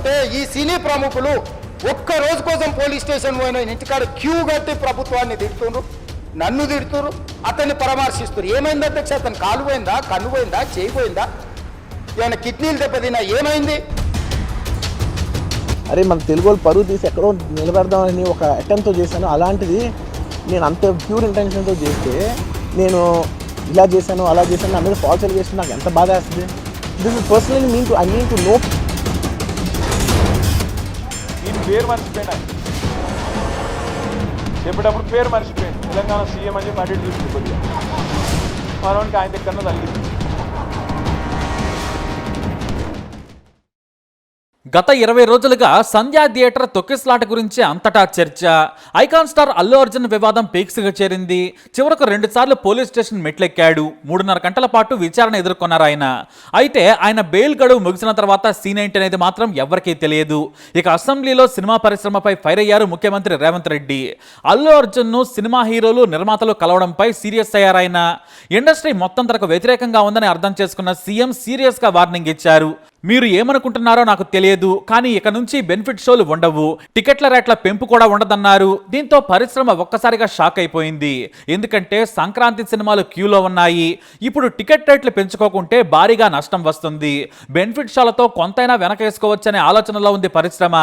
అంటే ఈ సినీ ప్రముఖులు ఒక్క రోజు కోసం పోలీస్ స్టేషన్ పోయిన ఇంటికాడ క్యూ కట్టి ప్రభుత్వాన్ని తిడుతున్నారు, నన్ను తిడుతున్నారు, అతన్ని పరామర్శిస్తున్నారు. ఏమైంది అధ్యక్ష? అతను కాలు పోయిందా, కన్ను పోయిందా, చేయి పోయిందా, ఏమైనా కిడ్నీలు దెబ్బతిన్నా, ఏమైంది? అరే మన తెలుగు వాళ్ళు పరువు తీసి ఎక్కడో నిలబెడదామని ఒక అటెంప్ట్తో చేశాను. అలాంటిది నేను అంత ప్యూర్ ఇంటెన్షన్తో చేస్తే నేను ఇలా చేశాను అలా చేశాను నా మీద ఫాల్స్ ఎలిగేషన్ నాకు ఎంత బాధ వేస్తుంది. This is personally I mean to know. దీని పేరు మర్చిపోయినా చెప్పేటప్పుడు పేరు మర్చిపోయింది. తెలంగాణ సీఎం అని చెప్పి అడిట్ చూస్తుంది కొద్దిగా మనకి ఆయన దగ్గర తగ్గింది. గత 20 రోజులుగా సంధ్యా థియేటర్ తొక్కిసలాట గురించి అంతటా చర్చ. ఐకాన్ స్టార్ అల్లు అర్జున్ వివాదం పీక్స్గా చేరింది. చివరకు 2 సార్లు పోలీస్ స్టేషన్ మెట్లెక్కాడు. 3.5 గంటల పాటు విచారణ ఎదుర్కొన్నారు ఆయన. అయితే ఆయన బెయిల్ గడువు ముగిసిన తర్వాత సీన్ ఏంటి అనేది మాత్రం ఎవరికీ తెలియదు. ఇక అసెంబ్లీలో సినిమా పరిశ్రమపై ఫైర్ అయ్యారు ముఖ్యమంత్రి రేవంత్ రెడ్డి. అల్లు అర్జున్ను సినిమా హీరోలు నిర్మాతలు కలవడంపై సీరియస్ అయ్యారాయన. ఇండస్ట్రీ మొత్తం తనకు వ్యతిరేకంగా ఉందని అర్థం చేసుకున్న సీఎం సీరియస్గా వార్నింగ్ ఇచ్చారు. మీరు ఏమనుకుంటున్నారో నాకు తెలియదు, కానీ ఇక నుంచి బెనిఫిట్ షోలు ఉండవు, టికెట్ల రేట్ల పెంపు కూడా ఉండదన్నారు. దీంతో పరిశ్రమ ఒక్కసారిగా షాక్ అయిపోయింది. ఎందుకంటే సంక్రాంతి సినిమాలు క్యూలో ఉన్నాయి. ఇప్పుడు టికెట్ రేట్లు పెంచుకోకుంటే భారీగా నష్టం వస్తుంది. బెనిఫిట్ షోలతో కొంతైనా వెనకేసుకోవచ్చనే ఆలోచనలో ఉంది పరిశ్రమ.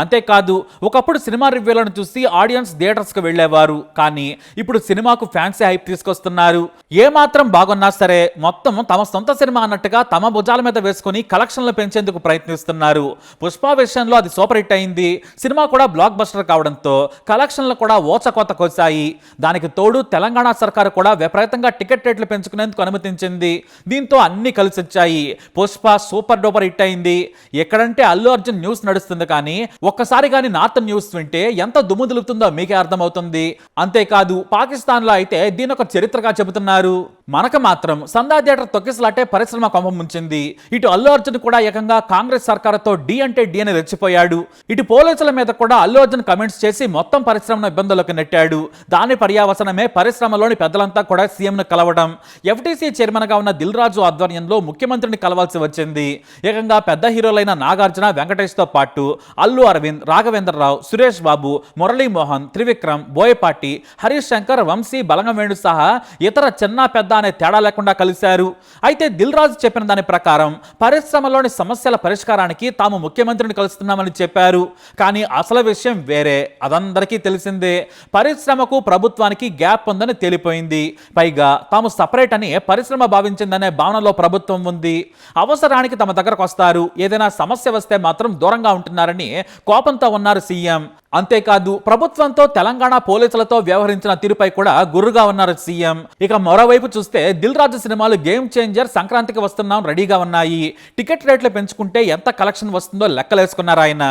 అంతేకాదు, ఒకప్పుడు సినిమా రివ్యూలను చూసి ఆడియన్స్ థియేటర్స్కి వెళ్లేవారు, కానీ ఇప్పుడు సినిమాకు ఫ్యాన్సీ హైప్ తీసుకొస్తున్నారు. ఏమాత్రం బాగున్నా సరే మొత్తం తమ సొంత సినిమా అన్నట్టుగా తమ భుజాల మీద వేసుకుని కలెక్షన్ పెంచేందుకు ప్రయత్నిస్తున్నారు. పుష్ప విషయంలో అది సూపర్ హిట్ అయింది. సినిమా కూడా బ్లాక్ బస్టర్ కావడంతో కలెక్షన్లు కూడా ఓచకోత కోసాయి. దానికి తోడు తెలంగాణ సర్కారు కూడా విపరీతంగా టికెట్ రేట్లు పెంచుకునేందుకు అనుమతించింది. దీంతో అన్ని కలిసి వచ్చాయి. పుష్ప సూపర్ డూపర్ హిట్ అయింది. ఎక్కడంటే అల్లు అర్జున్ న్యూస్ నడుస్తుంది, కానీ ఒక్కసారి కానీ నార్త్ న్యూస్ వింటే ఎంత దుమ్ము దులుపుతుందో మీకే అర్థమవుతుంది. అంతేకాదు, పాకిస్తాన్లో అయితే దీని ఒక చరిత్రగా చెబుతున్నారు. మనకు మాత్రం సంధ్యా థియేటర్ తొక్కిసలాటే పరిశ్రమ కొంప ముంచింది. ఇటు అల్లు అర్జున్ కూడా ఏకంగా కాంగ్రెస్ సర్కారుతో డి అంటే డి అని రెచ్చిపోయాడు. ఇటు పోలీసుల మీద కూడా అల్లు అర్జున్ కమెంట్స్ చేసి మొత్తం పరిశ్రమను ఇబ్బందులకు నెట్టాడు. దాని పర్యావసనమే పరిశ్రమలోని పెద్దలంతా కూడా సీఎంను కలవడం. ఎఫ్టీసీ చైర్మన్ గా ఉన్న దిల్ రాజు ఆధ్వర్యంలో ముఖ్యమంత్రిని కలవాల్సి వచ్చింది. ఏకంగా పెద్ద హీరోలైన నాగార్జున, వెంకటేష్ తో పాటు అల్లు అరవింద్, రాఘవేంద్రరావు, సురేష్ బాబు, మురళీమోహన్, త్రివిక్రమ్, బోయపాటి, హరీష్ శంకర్, వంశీ, బలంగవేణు సహా ఇతర చిన్న పెద్ద అనే తేడా లేకుండా కలిశారు. అయితే దిల్ రాజు చెప్పిన దాని ప్రకారం పరిశ్రమలోని సమస్యల పరిష్కారానికి తాము ముఖ్యమంత్రిని కలుస్తున్నామని చెప్పారు. కానీ అసలు విషయం వేరే. అదందరికీ తెలిసిందే. పరిశ్రమకు ప్రభుత్వానికి గ్యాప్ ఉందని తేలిపోయింది. పైగా తాము సపరేట్ అని పరిశ్రమ భావించిందనే భావనలో ప్రభుత్వం ఉంది. అవసరానికి తమ దగ్గరకు వస్తారు, ఏదైనా సమస్య వస్తే మాత్రం దూరంగా ఉంటున్నారని కోపంతో ఉన్నారు సీఎం. అంతేకాదు, ప్రభుత్వంతో తెలంగాణ పోలీసులతో వ్యవహరించిన తీరుపై కూడా గుర్రుగా ఉన్నారు సీఎం. ఇక మరోవైపు చూస్తే దిల్ రాజు సినిమాలు గేమ్ చేంజర్, సంక్రాంతికి వస్తున్నాం రెడీగా ఉన్నాయి. టికెట్ రేట్లు పెంచుకుంటే ఎంత కలెక్షన్ వస్తుందో లెక్కలేసుకున్నారు ఆయన.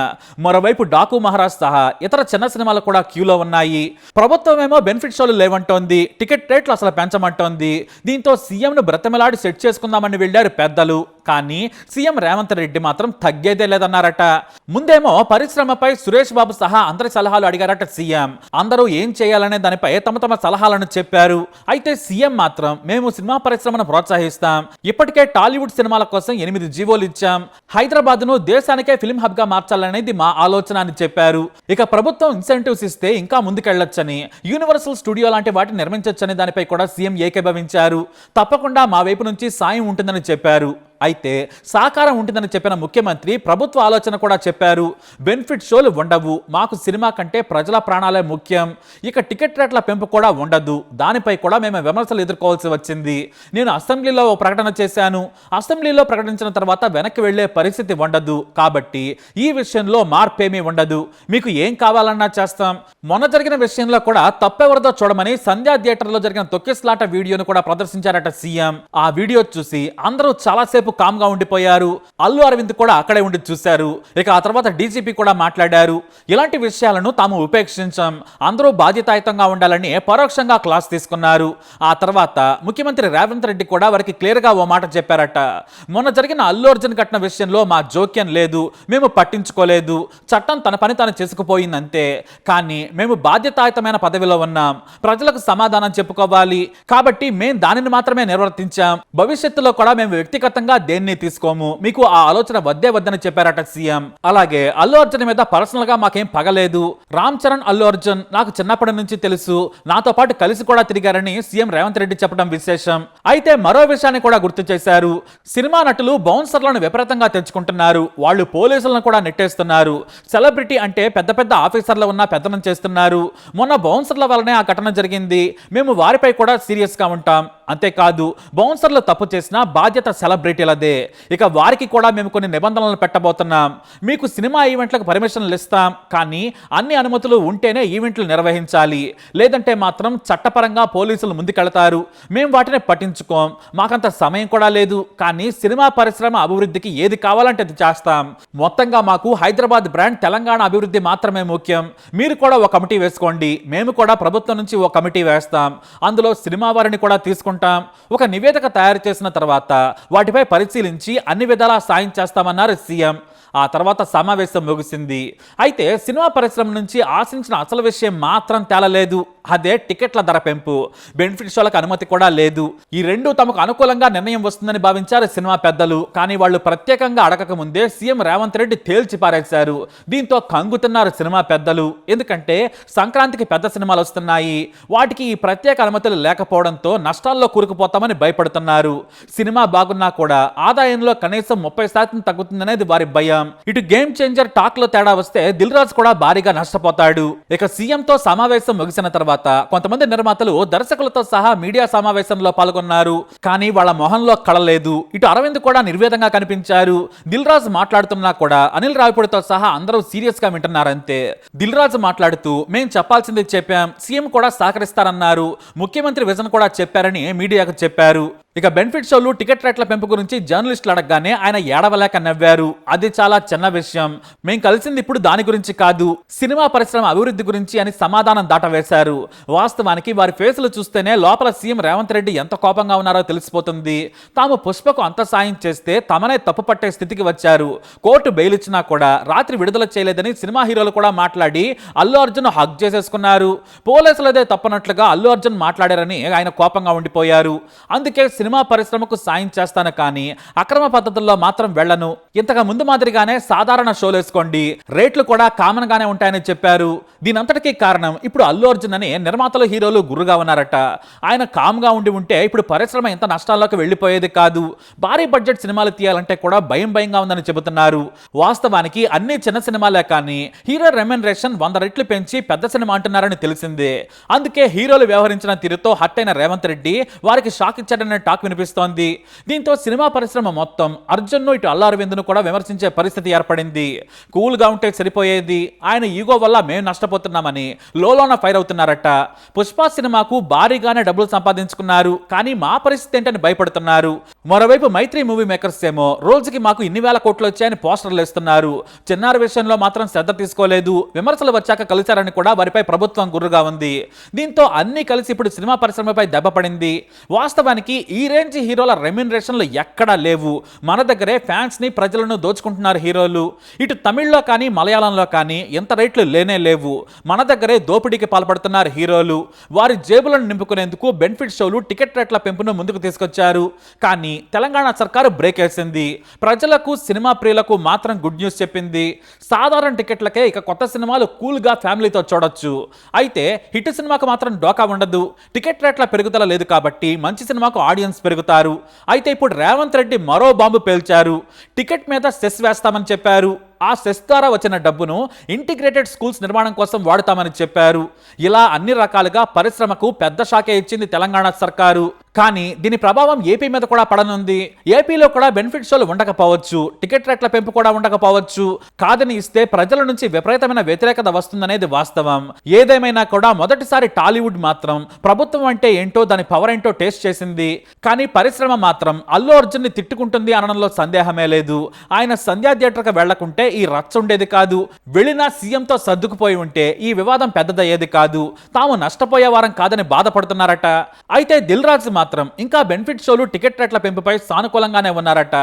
మరోవైపు డాకు మహారాజ్ సహా ఇతర చిన్న సినిమాలు కూడా క్యూలో ఉన్నాయి. ప్రభుత్వం ఏమో బెనిఫిట్ షోలు లేవంటోంది, టికెట్ రేట్లు అసలు పెంచమంటోంది. దీంతో సీఎంను బ్రతమిలాడి సెట్ చేసుకుందామని వెళ్లారు పెద్దలు. కానీ సీఎం రేవంత్ రెడ్డి మాత్రం తగ్గేదే లేదన్నారట. ముందేమో పరిశ్రమపై సురేష్ బాబు సహా అందరి సలహాలు అడిగారట సీఎం. అందరూ ఏం చేయాలనే దానిపై తమ సలహాలను చెప్పారు. అయితే సీఎం మాత్రం మేము సినిమా పరిశ్రమను ప్రోత్సహిస్తాం, ఇప్పటికే టాలీవుడ్ సినిమాల కోసం 8 జీవోలు ఇచ్చాం, హైదరాబాద్ ను దేశానికే ఫిల్మ్ హబ్ గా మార్చాలనేది మా ఆలోచన అని చెప్పారు. ఇక ప్రభుత్వం ఇన్సెంటివ్స్ ఇస్తే ఇంకా ముందుకెళ్లొచ్చని, యూనివర్సల్ స్టూడియో లాంటి వాటిని నిర్మించొచ్చని దానిపై కూడా సీఎం ఏకీభవించారు. తప్పకుండా మా వైపు నుంచి సాయం ఉంటుందని చెప్పారు. అయితే సహకారం ఉంటుందని చెప్పిన ముఖ్యమంత్రి ప్రభుత్వ ఆలోచన కూడా చెప్పారు. బెనిఫిట్ షోలు ఉండవు, మాకు సినిమా కంటే ప్రజల ప్రాణాలే ముఖ్యం. ఇక టికెట్ రేట్ల పెంపు కూడా ఉండదు. దానిపై కూడా మేము విమర్శలు ఎదుర్కోవాల్సి వచ్చింది. నేను అసెంబ్లీలో ఓ ప్రకటన చేశాను. అసెంబ్లీలో ప్రకటించిన తర్వాత వెనక్కి వెళ్లే పరిస్థితి ఉండదు. కాబట్టి ఈ విషయంలో మార్పేమీ ఉండదు. మీకు ఏం కావాలన్నా చేస్తాం. మొన్న జరిగిన విషయంలో కూడా తప్పెవరిదో చూడమని సంధ్యా థియేటర్లో జరిగిన తొక్కిసలాట వీడియోను కూడా ప్రదర్శించారట సీఎం. ఆ వీడియో చూసి అందరూ చాలాసేపు కామ్గా ఉండిపోయారు. అల్లు అరవింద్ కూడా అక్కడే ఉండి చూశారు. ఇక ఆ తర్వాత డీజీపీ కూడా మాట్లాడారు. ఇలాంటి విషయాలను తాము ఉపేక్షించాం, అందరూ బాధ్యతాయుతంగా ఉండాలని పరోక్షంగా క్లాస్ తీసుకున్నారు. ఆ తర్వాత ముఖ్యమంత్రి రేవంత్ రెడ్డి కూడా వారికి క్లియర్గా ఓ మాట చెప్పారట. మొన్న జరిగిన అల్లు అర్జున్ ఘటన విషయంలో మా జోక్యం లేదు, మేము పట్టించుకోలేదు, చట్టం తన పని తాను చేసుకుపోయిందంతే. కానీ మేము బాధ్యతాయుతమైన పదవిలో ఉన్నాం, ప్రజలకు సమాధానం చెప్పుకోవాలి. కాబట్టి మేం దానిని మాత్రమే నిర్వర్తించాం. భవిష్యత్తులో కూడా మేము వ్యక్తిగతంగా దేన్ని తీసుకోము, మీకు ఆ ఆలోచన వద్దని చెప్పారట సీఎం. అలాగే అల్లు అర్జున్ మీద పర్సనల్ గా మాకేం పగలేదు, రామ్ చరణ్ అల్లు అర్జున్ నాకు చిన్నప్పటి నుంచి తెలుసు, నాతో పాటు కలిసి కూడా తిరిగారని సీఎం రేవంత్ రెడ్డి చెప్పడం విశేషం. అయితే మరో విషయాన్ని కూడా గుర్తు చేశారు. సినిమా నటులు బౌన్సర్లను విపరీతంగా తెచ్చుకుంటున్నారు, వాళ్ళు పోలీసులను కూడా నెట్టేస్తున్నారు, సెలబ్రిటీ అంటే పెద్ద పెద్ద ఆఫీసర్లు ఉన్న పెద్దనం చేస్తున్నారు. మొన్న బౌన్సర్ల వల్లనే ఆ ఘటన జరిగింది, మేము వారిపై కూడా సీరియస్ గా ఉంటాం. అంతేకాదు బౌన్సర్లు తప్పు చేసిన బాధ్యత సెలబ్రిటీలదే, ఇక వారికి కూడా మేము కొన్ని నిబంధనలు పెట్టబోతున్నాం. మీకు సినిమా ఈవెంట్లకు పర్మిషన్లు ఇస్తాం, కానీ అన్ని అనుమతులు ఉంటేనే ఈవెంట్లు నిర్వహించాలి, లేదంటే మాత్రం చట్టపరంగా పోలీసులు ముందుకెళ్తారు. మేము వాటిని పట్టించుకోం, మాకంత సమయం కూడా లేదు, కానీ సినిమా పరిశ్రమ అభివృద్ధికి ఏది కావాలంటే అది చేస్తాం. మొత్తంగా మాకు హైదరాబాద్ బ్రాండ్ తెలంగాణ అభివృద్ధి మాత్రమే ముఖ్యం. మీరు కూడా ఒక కమిటీ వేసుకోండి, మేము కూడా ప్రభుత్వం నుంచి ఒక కమిటీ వేస్తాం, అందులో సినిమా వారిని కూడా తీసుకుంటాం. ఒక నివేదిక తయారు చేసిన తర్వాత వాటిపై పరిశీలించి అన్ని విధాలా సాయం చేస్తామన్నారు సీఎం. ఆ తర్వాత సమావేశం ముగిసింది. అయితే సినిమా పరిశ్రమ నుంచి ఆశించిన అసలు విషయం మాత్రం తేలలేదు, అదే టికెట్ల ధర పెంపు. బెనిఫిట్ షోలకు అనుమతి కూడా లేదు. ఈ రెండు తమకు అనుకూలంగా నిర్ణయం వస్తుందని భావించారు సినిమా పెద్దలు, కానీ వాళ్ళు ప్రత్యేకంగా అడగక ముందే సీఎం రేవంత్ రెడ్డి తేల్చి పారేశారు. దీంతో కంగుతున్నారు సినిమా పెద్దలు. ఎందుకంటే సంక్రాంతికి పెద్ద సినిమాలు వస్తున్నాయి, వాటికి ఈ ప్రత్యేక అనుమతులు లేకపోవడంతో నష్టాల్లో కూరుకుపోతామని భయపడుతున్నారు. సినిమా బాగున్నా కూడా ఆదాయంలో కనీసం 30% తగ్గుతుందనేది వారి భయం. ఇటు గేమ్ చేంజర్ టాక్ లో తేడా వస్తే దిల్ రాజు కూడా భారీగా నష్టపోతాడు. ఇక సీఎంతో సమావేశం ముగిసిన తర్వాత కొంతమంది నిర్మాతలు దర్శకులతో సహా మీడియా సమావేశంలో పాల్గొన్నారు, కానీ వాళ్ళ మొహంలో కళలేదు. ఇటు అరవింద్ కూడా నిర్వేదంగా కనిపించారు. దిల్ రాజు మాట్లాడుతున్నా కూడా అనిల్ రావిపూడితో సహా అందరూ సీరియస్ గా వింటున్నారంతే. దిల్ రాజు మాట్లాడుతూ మేం చెప్పాల్సింది చెప్పాం, సీఎం కూడా సహకరిస్తారన్నారు, ముఖ్యమంత్రి విజన్ కూడా చెప్పారని మీడియాకు చెప్పారు. ఇక బెనిఫిట్ షోలు టికెట్ రేట్ల పెంపు గురించి జర్నలిస్టులు అడగగానే ఆయన ఏడవలేక నవ్వారు. అది చాలా చిన్న విషయం, మేం కలిసింది ఇప్పుడు దాని గురించి కాదు, సినిమా పరిశ్రమ అభివృద్ధి గురించి అని సమాధానం దాటవేశారు. వాస్తవానికి వారి ఫేసులు చూస్తేనే లోపల సీఎం రేవంత్ రెడ్డి ఎంత కోపంగా ఉన్నారో తెలిసిపోతుంది. తాము పుష్పకు అంత సాయం చేస్తే తమనే తప్పు పట్టే స్థితికి వచ్చారు. కోర్టు బెయిల్ ఇచ్చినా కూడా రాత్రి విడుదల చేయలేదని సినిమా హీరోలు కూడా మాట్లాడి అల్లు అర్జున్ హగ్ చేసేసుకున్నారు. పోలీసులదే తప్పనట్లుగా అల్లు అర్జున్ మాట్లాడారని ఆయన కోపంగా ఉండిపోయారు. అందుకే సినిమా పరిశ్రమకు సాయం చేస్తాను, కానీ అక్రమ పద్ధతుల్లో మాత్రం వెళ్లను, ఇంతకు ముందు మాదిరిగానే సాధారణ షోలు వేసుకోండి, రేట్లు కూడా కామన్ గానే ఉంటాయని చెప్పారు. దీనంతటికీ కారణం ఇప్పుడు అల్లు అర్జున్ అని నిర్మాతలు హీరోలు గుర్రుగా ఉన్నారట. ఆయన కామ్ గా ఉంటే ఇప్పుడు పరిశ్రమ ఎంత నష్టాల్లోకి వెళ్లిపోయేది కాదు. భారీ బడ్జెట్ సినిమాలు తీయాలంటే కూడా భయంగా ఉందని చెబుతున్నారు. వాస్తవానికి అన్ని చిన్న సినిమాలే, కానీ హీరో రెమ్యునరేషన్ 100 రెట్లు పెంచి పెద్ద సినిమా అంటున్నారని తెలిసిందే. అందుకే హీరోలు వ్యవహరించిన తీరుతో హట్ అయిన రేవంత్ రెడ్డి వారికి షాక్ ఇచ్చాడనే టాక్ వినిపిస్తోంది. దీంతో సినిమా పరిశ్రమ మొత్తం అర్జున్ను ఇటు అల్లు అరవింద్ను కూడా విమర్శించే పరిస్థితి ఏర్పడింది. కూల్ గా ఉంటే సరిపోయేది, ఆయన ఈగో వల్ల మేము నష్టపోతున్నామని లోలోన ఫైర్ అవుతున్నారట. పుష్ప సినిమాకు భారీగానే డబ్బులు సంపాదించుకున్నారు, కానీ మా పరిస్థితి ఏంటని భయపడుతున్నారు. మరోవైపు మైత్రి మూవీ మేకర్స్ ఏమో రోజుకి మాకు ఇన్ని వేల కోట్లు వచ్చాయని పోస్టర్లు వేస్తున్నారు. చిన్నారి విషయంలో మాత్రం శ్రద్ధ తీసుకోలేదు, విమర్శలు వచ్చాక కలిశారని కూడా వారిపై ప్రభుత్వం గుర్రుగా ఉంది. దీంతో అన్ని కలిసి ఇప్పుడు సినిమా పరిశ్రమపై దెబ్బ పడింది. వాస్తవానికి ఈ రేంజ్ హీరోల రెమ్యునరేషన్లు ఎక్కడా లేవు. మన దగ్గరే ఫ్యాన్స్ ని ప్రజలను దోచుకుంటున్నారు హీరోలు. ఇటు తమిళ్లో కానీ మలయాళంలో కానీ ఎంత రేట్లు లేనే లేవు. మన దగ్గరే దోపిడీకి పాల్పడుతున్నారు హీరోలు. వారి జేబులను నింపుకునేందుకు బెనిఫిట్ షోలు టికెట్ రేట్ల పెంపును ముందుకు తీసుకొచ్చారు. కానీ తెలంగాణ సర్కారు బ్రేక్ వేసింది. ప్రజలకు సినిమా ప్రియులకు మాత్రం గుడ్ న్యూస్ చెప్పింది. సాధారణ టికెట్లకే ఇక కొత్త సినిమాలు కూల్ గా ఫ్యామిలీతో చూడొచ్చు. అయితే హిట్ సినిమాకు మాత్రం డోకా ఉండదు. టికెట్ రేట్ల పెరుగుదల లేదు కాబట్టి మంచి సినిమాకు ఆడియన్స్ పెరుగుతారు. అయితే ఇప్పుడు రేవంత్ రెడ్డి మరో బాంబు పేల్చారు. టికెట్ మీద సెస్ వేస్తామని చెప్పారు. ఆ సెస్ ద్వారా వచ్చిన డబ్బును ఇంటిగ్రేటెడ్ స్కూల్స్ నిర్మాణం కోసం వాడుతామని చెప్పారు. ఇలా అన్ని రకాలుగా పరిశ్రమకు పెద్ద షాకే ఇచ్చింది తెలంగాణ సర్కారు. కానీ దీని ప్రభావం ఏపీ మీద కూడా పడనుంది. ఏపీలో కూడా బెనిఫిట్ షోలు ఉండకపోవచ్చు, టికెట్ రేట్ల పెంపు కూడా ఉండకపోవచ్చు. కాదని ఇస్తే ప్రజల నుంచి విపరీతమైన వ్యతిరేకత వస్తుందనేది వాస్తవం. ఏదేమైనా కూడా మొదటిసారి టాలీవుడ్ మాత్రం ప్రభుత్వం అంటే ఏంటో, దాని పవర్ ఏంటో టేస్ట్ చేసింది. కానీ పరిశ్రమ మాత్రం అల్లు అర్జున్ ని తిట్టుకుంటుంది అనడంలో సందేహమే లేదు. ఆయన సంధ్యా థియేటర్కి వెళ్లకుంటే ఈ రచ్చ ఉండేది కాదు. వెళ్ళినా సీఎంతో సర్దుకుపోయి ఉంటే ఈ వివాదం పెద్దదయ్యేది కాదు. తాము నష్టపోయే వారం కాదని బాధపడుతున్నారట. అయితే దిల్ రాజు మాత్రం ఇంకా బెనిఫిట్ షోలు, టికెట్ రేట్ల పెంపుపై సానుకూలంగానే ఉన్నారట.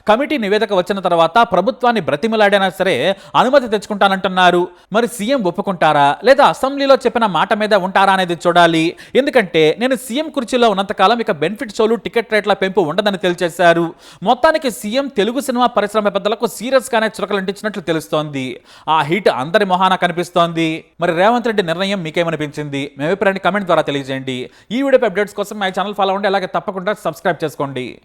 కమిటీ నివేదిక వచ్చిన తర్వాత ప్రభుత్వాన్ని బ్రతిమలాడైనా సరే అనుమతి తెచ్చుకుంటానంటున్నారు. మరి సీఎం ఒప్పుకుంటారా లేదా అసెంబ్లీలో చెప్పిన మాట మీద ఉంటారా అనేది చూడాలి. ఎందుకంటే నేను సీఎం కుర్చీలో ఉన్నంతకాలం ఇక బెనిఫిట్ షోలు, టికెట్ రేట్ల పెంపు ఉండదని తేల్చేశారు. మొత్తానికి సీఎం తెలుగు సినిమా పరిశ్రమ పెద్దలకు సీరియస్ గానే చురకలంటించినట్లు తెలుస్తోంది. ఆ హీట్ అందరి మొహాన కనిపిస్తోంది. మరి రేవంత్ రెడ్డి నిర్ణయం మీకేమనిపించింది? మీ అభిప్రాయాన్ని కమెంట్ ద్వారా తెలియజేయండి. ఈ వీడియో అప్డేట్స్ కోసం మా ఛానల్ ఫాలో అవ్వండి. అలాగే తప్పకుండా సబ్స్క్రైబ్ చేసుకోండి.